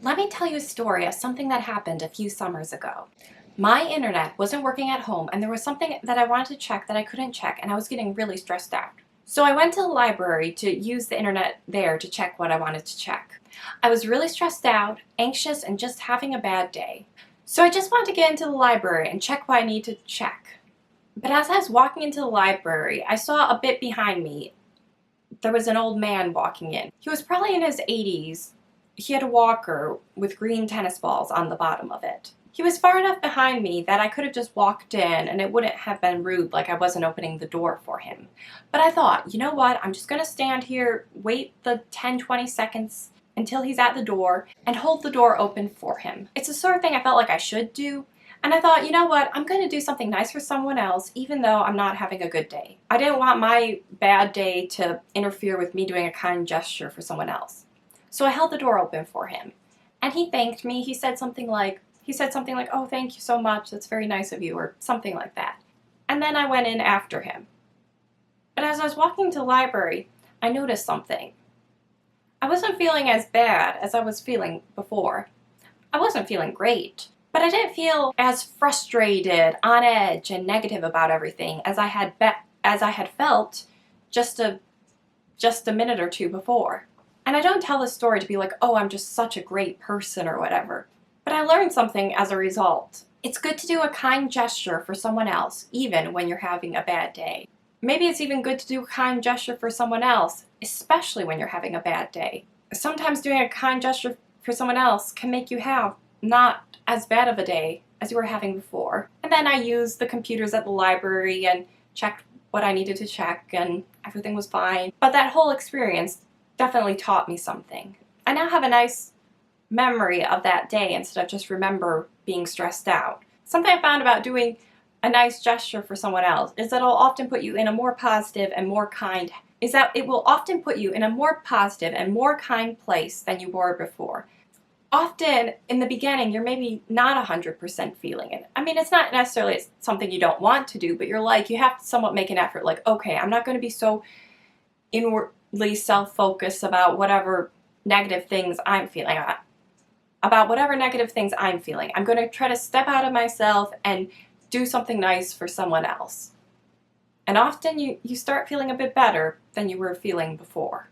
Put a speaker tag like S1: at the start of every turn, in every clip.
S1: Let me tell you a story of something that happened a few summers ago. My internet wasn't working at home and there was something that I wanted to check that I couldn't check and I was getting really stressed out. So I went to the library to use the internet there to check what I wanted to check. I was really stressed out, anxious, and just having a bad day. So I just wanted to get into the library and check what I need to check. But as I was walking into the library, I saw a bit behind me. There was an old man walking in. He was probably in his 80s. He had a walker with green tennis balls on the bottom of it. He was far enough behind me that I could have just walked in and it wouldn't have been rude like I wasn't opening the door for him. But I thought, you know what, I'm just going to stand here, wait the 10-20 seconds until he's at the door and hold the door open for him. It's the sort of thing I felt like I should do. And I thought, you know what, I'm going to do something nice for someone else even though I'm not having a good day. I didn't want my bad day to interfere with me doing a kind gesture for someone else. So I held the door open for him. And he thanked me. He said something like, oh, thank you so much. That's very nice of you, or something like that. And then I went in after him. But as I was walking to the library, I noticed something. I wasn't feeling as bad as I was feeling before. I wasn't feeling great. But I didn't feel as frustrated, on edge, and negative about everything as I had felt just a minute or two before. And I don't tell this story to be like, oh, I'm just such a great person or whatever. But I learned something as a result. It's good to do a kind gesture for someone else, even when you're having a bad day. Maybe it's even good to do a kind gesture for someone else, especially when you're having a bad day. Sometimes doing a kind gesture for someone else can make you have not as bad of a day as you were having before. And then I used the computers at the library and checked what I needed to check, and everything was fine. But that whole experience definitely taught me something. I now have a nice memory of that day instead of just remember being stressed out. Something I found about doing a nice gesture for someone else is that it'll often put you in a more positive and more kind, it will often put you in a more positive and more kind place than you were before. Often in the beginning, you're maybe not 100% feeling it. I mean, it's not necessarily something you don't want to do, but you're like, you have to somewhat make an effort. Like, okay, I'm not going to be so inwardly self-focused about whatever negative things I'm feeling. I'm going to try to step out of myself and do something nice for someone else. And often you start feeling a bit better than you were feeling before.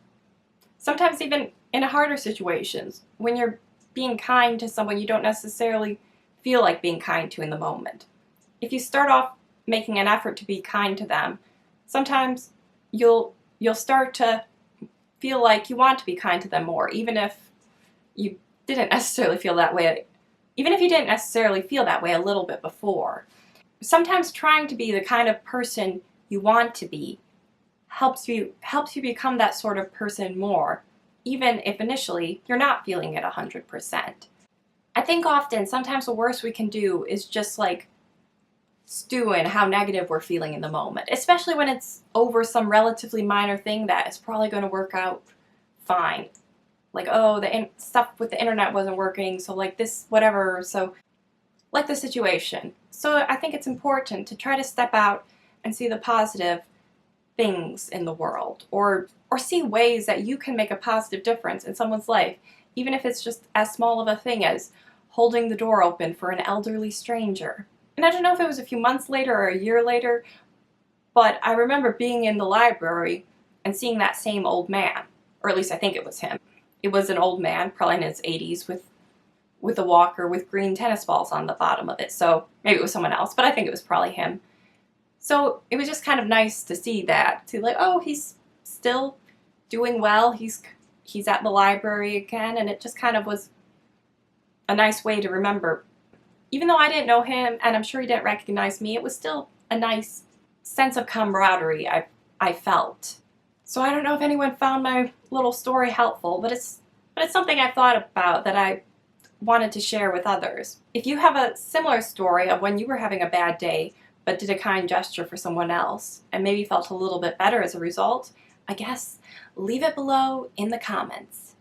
S1: Sometimes even in harder situations, when you're being kind to someone you don't necessarily feel like being kind to in the moment. If you start off making an effort to be kind to them, sometimes you'll start to feel like you want to be kind to them more, even if you didn't necessarily feel that way, a little bit before. Sometimes trying to be the kind of person you want to be helps you become that sort of person more, even if initially you're not feeling it 100%. I think sometimes the worst we can do is just like stew in how negative we're feeling in the moment, especially when it's over some relatively minor thing that is probably going to work out fine. Like, oh, the stuff with the internet wasn't working, so like this, whatever, so like the situation. So I think it's important to try to step out and see the positive things in the world, or see ways that you can make a positive difference in someone's life, even if it's just as small of a thing as holding the door open for an elderly stranger. And I don't know if it was a few months later or a year later, but I remember being in the library and seeing that same old man, or at least I think it was him. It was an old man, probably in his 80s, with a walker with green tennis balls on the bottom of it. So maybe it was someone else, but I think it was probably him. So it was just kind of nice to see that, to like, oh, he's still doing well. He's at the library again, and it just kind of was a nice way to remember. Even though I didn't know him, and I'm sure he didn't recognize me, it was still a nice sense of camaraderie I felt. So I don't know if anyone found my little story helpful, but it's something I thought about that I wanted to share with others. If you have a similar story of when you were having a bad day, but did a kind gesture for someone else, and maybe felt a little bit better as a result, I guess leave it below in the comments.